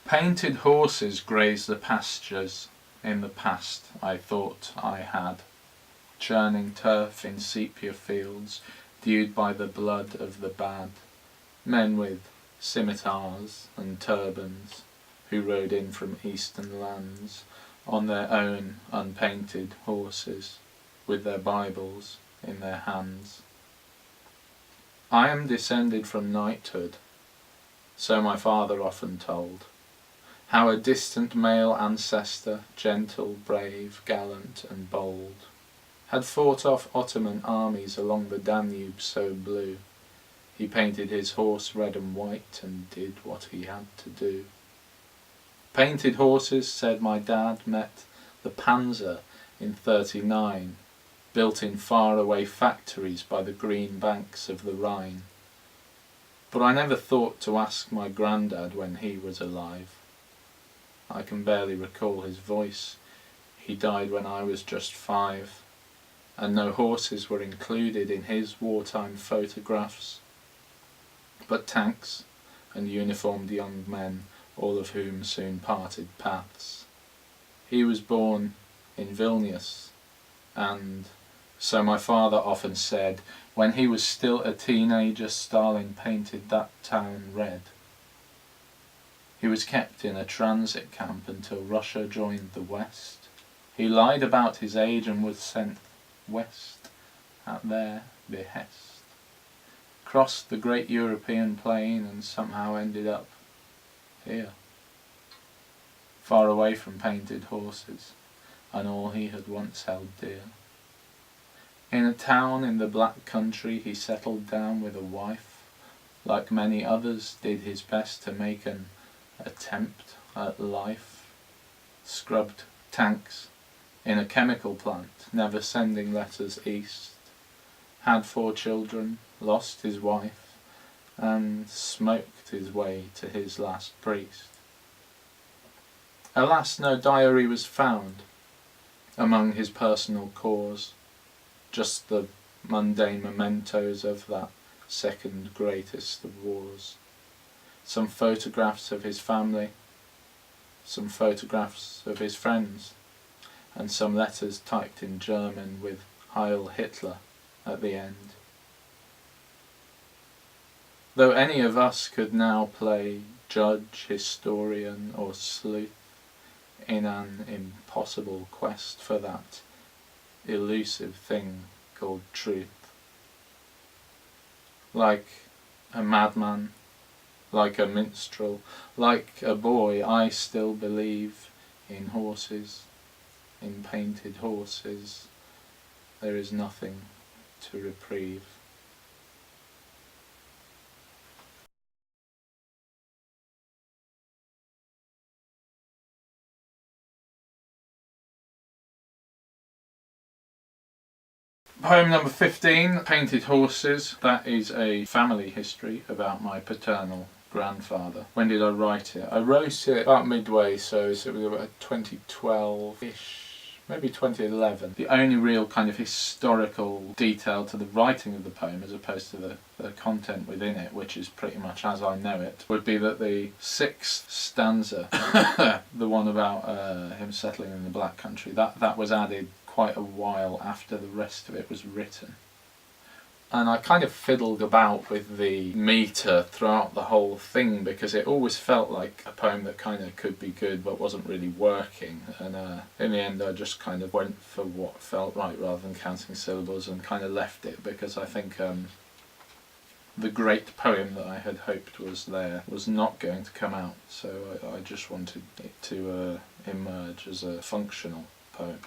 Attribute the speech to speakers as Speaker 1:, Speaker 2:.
Speaker 1: Painted horses graze the pastures in the past I thought I had, churning turf in sepia fields, dewed by the blood of the bad. Men with scimitars and turbans, who rode in from eastern lands, on their own unpainted horses, with their Bibles in their hands. I am descended from knighthood, so my father often told, how a distant male ancestor, gentle, brave, gallant and bold, had fought off Ottoman armies along the Danube so blue. He painted his horse red and white and did what he had to do. Painted horses, said my dad, met the Panzer in '39, built in faraway factories by the green banks of the Rhine. But I never thought to ask my grandad when he was alive. I can barely recall his voice. He died when I was just 5, and no horses were included in his wartime photographs, but tanks and uniformed young men, all of whom soon parted paths. He was born in Vilnius, and, so my father often said, when he was still a teenager, Stalin painted that town red. He was kept in a transit camp until Russia joined the West. He lied about his age and was sent west at their behest. Crossed the great European plain and somehow ended up here, far away from painted horses and all he had once held dear. In a town in the Black Country he settled down with a wife. Like many others, did his best to make an attempt at life. Scrubbed tanks in a chemical plant, never sending letters east. Had 4 children, lost his wife, and smoked his way to his last priest. Alas, no diary was found among his personal cores, just the mundane mementos of that second greatest of wars. Some photographs of his family, some photographs of his friends, and some letters typed in German with Heil Hitler at the end. Though any of us could now play judge, historian or sleuth in an impossible quest for that elusive thing called truth. Like a madman, like a minstrel, like a boy, I still believe in horses, in painted horses. There is nothing to reprieve. Poem number 15, Painted Horses. That is a family history about my paternal grandfather. When did I write it? I wrote it about midway, so it was about 2012-ish, maybe 2011. The only real kind of historical detail to the writing of the poem, as opposed to the content within it, which is pretty much as I know it, would be that the 6th stanza, the one about him settling in the Black Country, that was added quite a while after the rest of it was written. And I kind of fiddled about with the metre throughout the whole thing, because it always felt like a poem that kind of could be good but wasn't really working, and in the end I just kind of went for what felt right rather than counting syllables, and kind of left it, because I think the great poem that I had hoped was there was not going to come out, so I just wanted it to emerge as a functional poem.